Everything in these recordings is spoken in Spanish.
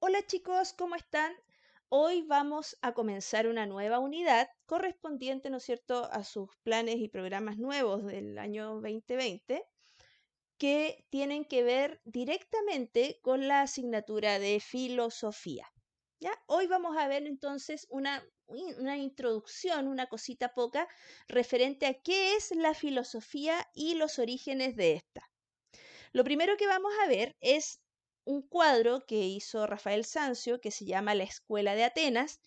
Hola chicos, ¿cómo están? Hoy vamos a comenzar una nueva unidad correspondiente, ¿no es cierto?, a sus planes y programas nuevos del año 2020 que tienen que ver directamente con la asignatura de filosofía. ¿Ya? Hoy vamos a ver entonces una introducción, una cosita poca, referente a qué es la filosofía y los orígenes de esta. Lo primero que vamos a ver es un cuadro que hizo Rafael Sanzio que se llama La Escuela de Atenas.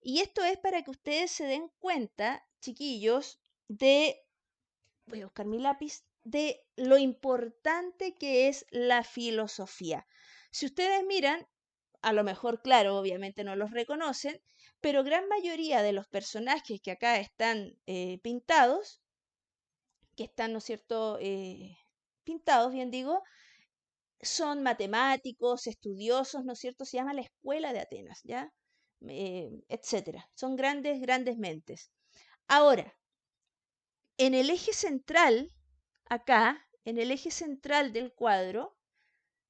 Y esto es para que ustedes se den cuenta, chiquillos, voy a buscar mi lápiz, de lo importante que es la filosofía. Si ustedes miran, a lo mejor, claro, obviamente no los reconocen, pero gran mayoría de los personajes que acá están pintados, que están, ¿no es cierto?, pintados, bien digo, son matemáticos, estudiosos, ¿no es cierto? Se llama la Escuela de Atenas, ¿ya? Etcétera. Son grandes, grandes mentes. Ahora, en el eje central, acá, en el eje central del cuadro,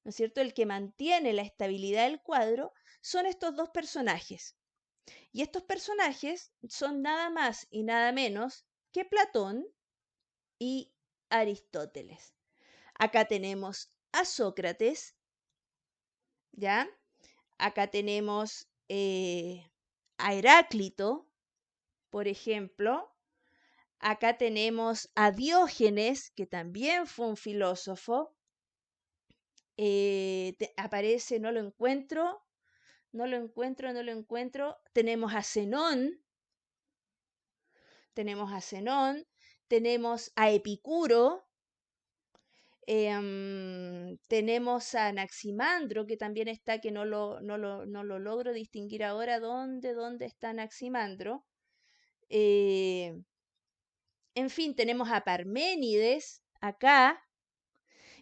¿no es cierto? El que mantiene la estabilidad del cuadro, son estos dos personajes. Y estos personajes son nada más y nada menos que Platón y Aristóteles. Acá tenemos a Sócrates, ¿ya? Acá tenemos a Heráclito, por ejemplo. Acá tenemos a Diógenes, que también fue un filósofo. Aparece, no lo encuentro, no lo encuentro, no lo encuentro. Tenemos a Zenón, tenemos a Epicuro, tenemos a Anaximandro, que también está, que no lo logro distinguir ahora dónde está Anaximandro. Eh, en fin, tenemos a Parménides acá.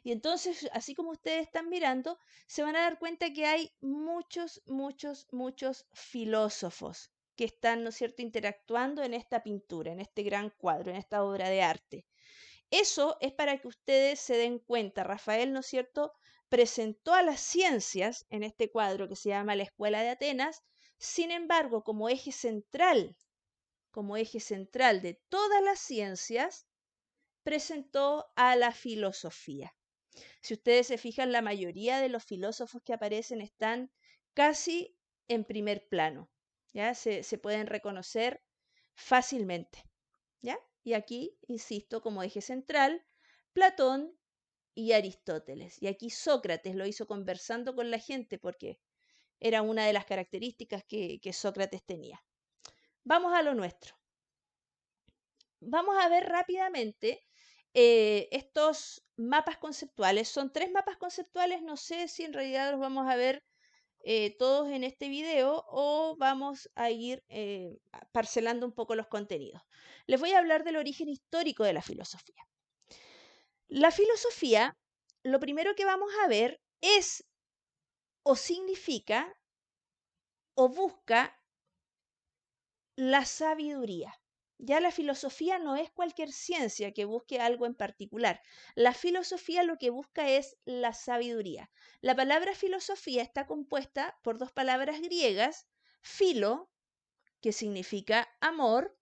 Y entonces, así como ustedes están mirando, se van a dar cuenta que hay muchos, muchos, muchos filósofos que están, ¿no es cierto?, interactuando en esta pintura, en este gran cuadro, en esta obra de arte. Eso es para que ustedes se den cuenta. Rafael, ¿no es cierto?, presentó a las ciencias en este cuadro que se llama La Escuela de Atenas. Sin embargo, como eje central de todas las ciencias, presentó a la filosofía. Si ustedes se fijan, la mayoría de los filósofos que aparecen están casi en primer plano, ¿ya? Se pueden reconocer fácilmente, ¿ya? Y aquí, insisto, como eje central, Platón y Aristóteles. Y aquí Sócrates lo hizo conversando con la gente porque era una de las características que Sócrates tenía. Vamos a lo nuestro. Vamos a ver rápidamente estos mapas conceptuales. Son 3 mapas conceptuales. No sé si en realidad los vamos a ver todos en este video o vamos a ir parcelando un poco los contenidos. Les voy a hablar del origen histórico de la filosofía. La filosofía, lo primero que vamos a ver es o significa o busca la sabiduría. Ya la filosofía no es cualquier ciencia que busque algo en particular. La filosofía lo que busca es la sabiduría. La palabra filosofía está compuesta por 2 palabras griegas, filo, que significa amor,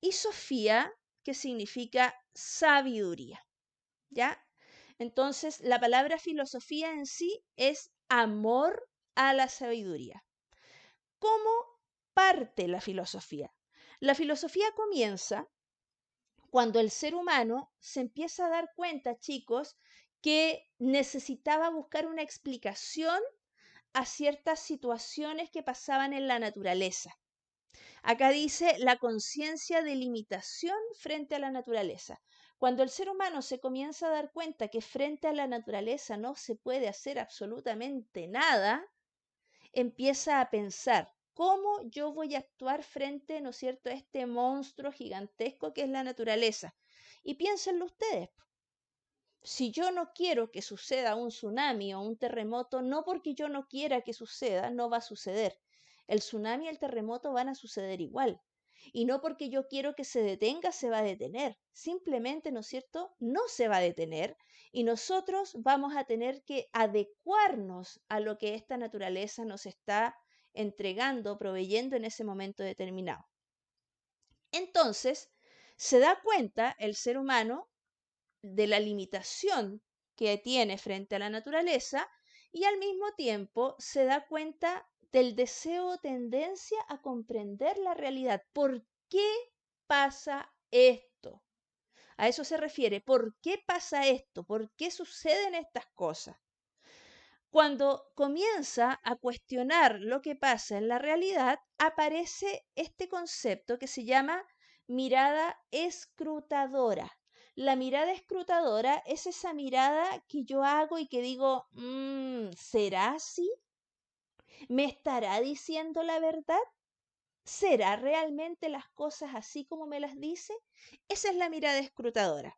y sofía, que significa sabiduría. ¿Ya? Entonces, la palabra filosofía en sí es amor a la sabiduría. ¿Cómo parte la filosofía? La filosofía comienza cuando el ser humano se empieza a dar cuenta, chicos, que necesitaba buscar una explicación a ciertas situaciones que pasaban en la naturaleza. Acá dice la conciencia de limitación frente a la naturaleza. Cuando el ser humano se comienza a dar cuenta que frente a la naturaleza no se puede hacer absolutamente nada, empieza a pensar, ¿cómo yo voy a actuar frente, ¿no es cierto?, a este monstruo gigantesco que es la naturaleza? Y piénsenlo ustedes. Si yo no quiero que suceda un tsunami o un terremoto, no porque yo no quiera que suceda, no va a suceder. El tsunami y el terremoto van a suceder igual. Y no porque yo quiero que se detenga, se va a detener. Simplemente, ¿no es cierto?, no se va a detener y nosotros vamos a tener que adecuarnos a lo que esta naturaleza nos está entregando, proveyendo en ese momento determinado. Entonces, se da cuenta el ser humano de la limitación que tiene frente a la naturaleza y al mismo tiempo se da cuenta del deseo o tendencia a comprender la realidad. ¿Por qué pasa esto? A eso se refiere. ¿Por qué pasa esto? ¿Por qué suceden estas cosas? Cuando comienza a cuestionar lo que pasa en la realidad, aparece este concepto que se llama mirada escrutadora. La mirada escrutadora es esa mirada que yo hago y que digo, ¿será así? ¿Me estará diciendo la verdad? ¿Será realmente las cosas así como me las dice? Esa es la mirada escrutadora.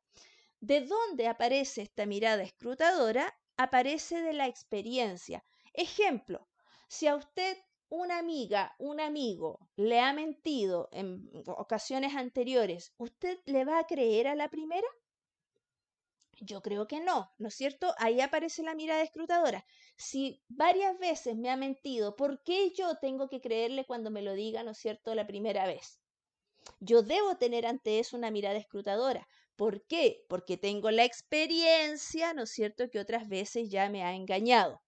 ¿De dónde aparece esta mirada escrutadora? Aparece de la experiencia. Ejemplo, si a usted una amiga, un amigo le ha mentido en ocasiones anteriores, ¿usted le va a creer a la primera? Yo creo que no, ¿no es cierto? Ahí aparece la mirada escrutadora. Si varias veces me ha mentido, ¿por qué yo tengo que creerle cuando me lo diga, ¿no es cierto?, la primera vez? Yo debo tener ante eso una mirada escrutadora. ¿Por qué? Porque tengo la experiencia, ¿no es cierto?, que otras veces ya me ha engañado.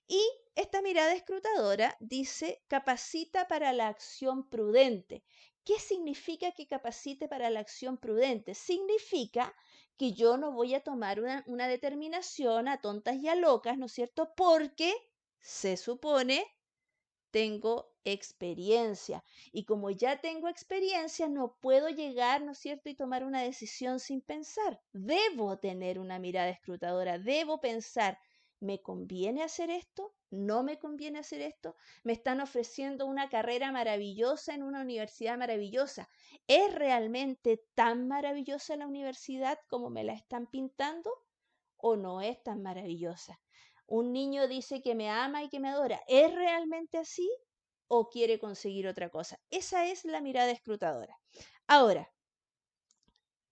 Y esta mirada escrutadora dice capacita para la acción prudente. ¿Qué significa que capacite para la acción prudente? Significa que yo no voy a tomar una determinación a tontas y a locas, ¿no es cierto? Porque se supone tengo experiencia. Y como ya tengo experiencia, no puedo llegar, ¿no es cierto?, y tomar una decisión sin pensar. Debo tener una mirada escrutadora, debo pensar, ¿me conviene hacer esto? ¿No me conviene hacer esto? Me están ofreciendo una carrera maravillosa en una universidad maravillosa. ¿Es realmente tan maravillosa la universidad como me la están pintando? ¿O no es tan maravillosa? Un niño dice que me ama y que me adora. ¿Es realmente así o quiere conseguir otra cosa? Esa es la mirada escrutadora. Ahora,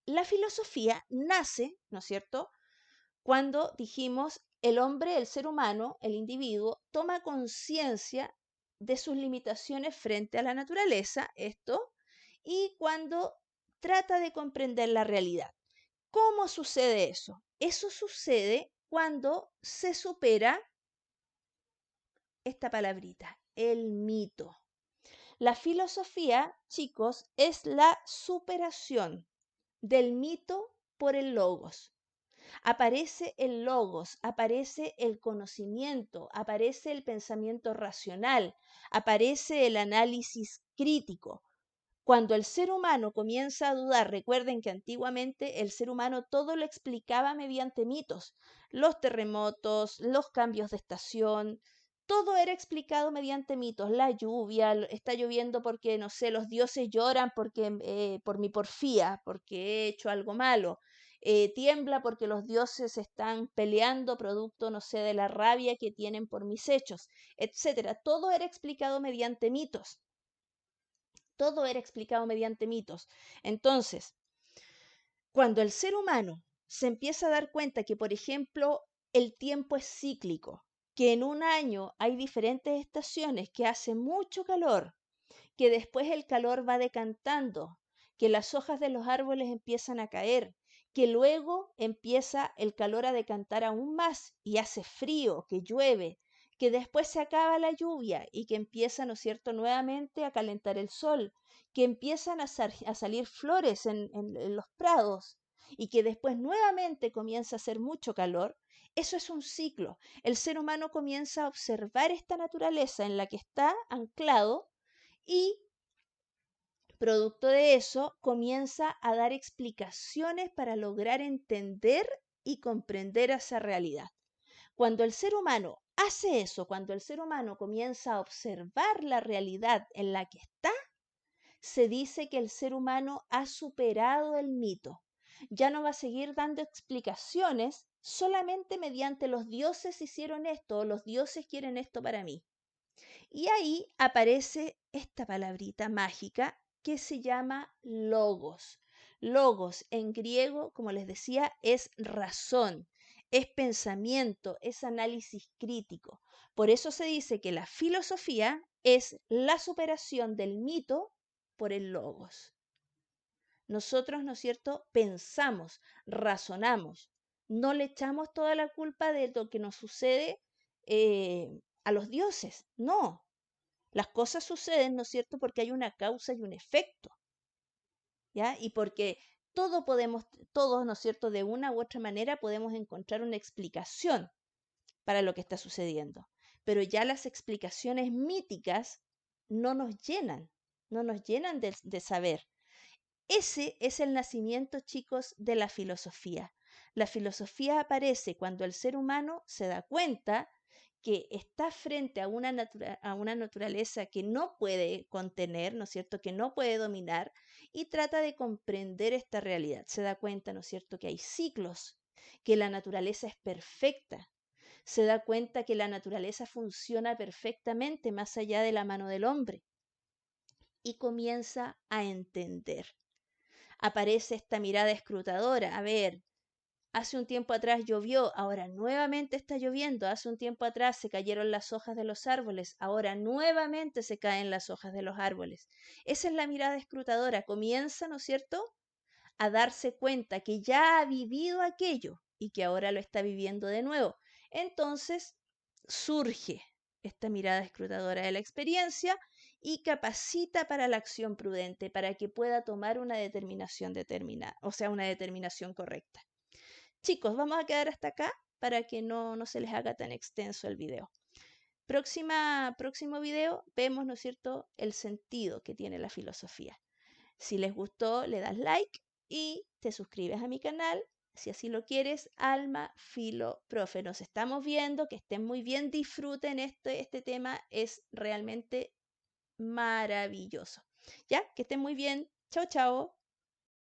la filosofía nace, ¿no es cierto?, cuando dijimos el hombre, el ser humano, el individuo, toma conciencia de sus limitaciones frente a la naturaleza, esto, y cuando trata de comprender la realidad. ¿Cómo sucede eso? Eso sucede cuando se supera esta palabrita, el mito. La filosofía, chicos, es la superación del mito por el logos. Aparece el logos, aparece el conocimiento, aparece el pensamiento racional, aparece el análisis crítico. Cuando el ser humano comienza a dudar, recuerden que antiguamente el ser humano todo lo explicaba mediante mitos. Los terremotos, los cambios de estación, todo era explicado mediante mitos. La lluvia, está lloviendo porque, no sé, los dioses lloran porque, por mi porfía, porque he hecho algo malo. Tiembla porque los dioses están peleando producto, no sé, de la rabia que tienen por mis hechos, etcétera. Todo era explicado mediante mitos. Todo era explicado mediante mitos. Entonces, cuando el ser humano se empieza a dar cuenta que, por ejemplo, el tiempo es cíclico, que en un año hay diferentes estaciones, que hace mucho calor, que después el calor va decantando, que las hojas de los árboles empiezan a caer, que luego empieza el calor a decantar aún más y hace frío, que llueve, que después se acaba la lluvia y que empieza, ¿no es cierto?, nuevamente a calentar el sol, que empiezan a salir flores en los prados y que después nuevamente comienza a hacer mucho calor. Eso es un ciclo. El ser humano comienza a observar esta naturaleza en la que está anclado y producto de eso comienza a dar explicaciones para lograr entender y comprender esa realidad. Cuando el ser humano hace eso, cuando el ser humano comienza a observar la realidad en la que está, se dice que el ser humano ha superado el mito. Ya no va a seguir dando explicaciones solamente mediante los dioses hicieron esto o los dioses quieren esto para mí. Y ahí aparece esta palabrita mágica que se llama logos. Logos en griego, como les decía, es razón, es pensamiento, es análisis crítico. Por eso se dice que la filosofía es la superación del mito por el logos. Nosotros, ¿no es cierto?, pensamos, razonamos, no le echamos toda la culpa de lo que nos sucede a los dioses, no. Las cosas suceden, ¿no es cierto?, porque hay una causa y un efecto, ¿ya? Y porque todos, ¿no es cierto?, de una u otra manera podemos encontrar una explicación para lo que está sucediendo. Pero ya las explicaciones míticas no nos llenan, no nos llenan de saber. Ese es el nacimiento, chicos, de la filosofía. La filosofía aparece cuando el ser humano se da cuenta que está frente a una naturaleza que no puede contener, ¿no es cierto?, que no puede dominar y trata de comprender esta realidad. Se da cuenta, ¿no es cierto?, que hay ciclos, que la naturaleza es perfecta. Se da cuenta que la naturaleza funciona perfectamente más allá de la mano del hombre y comienza a entender. Aparece esta mirada escrutadora. A ver, hace un tiempo atrás llovió, ahora nuevamente está lloviendo. Hace un tiempo atrás se cayeron las hojas de los árboles, ahora nuevamente se caen las hojas de los árboles. Esa es la mirada escrutadora. Comienza, ¿no es cierto?, a darse cuenta que ya ha vivido aquello y que ahora lo está viviendo de nuevo. Entonces surge esta mirada escrutadora de la experiencia y capacita para la acción prudente, para que pueda tomar una determinación determinada, o sea, una determinación correcta. Chicos, vamos a quedar hasta acá para que no se les haga tan extenso el video. Próximo video vemos, ¿no es cierto?, el sentido que tiene la filosofía. Si les gustó, le das like y te suscribes a mi canal. Si así lo quieres, Alma Filo Profe. Nos estamos viendo, que estén muy bien, disfruten este tema, es realmente maravilloso. Ya, que estén muy bien. Chao, chao.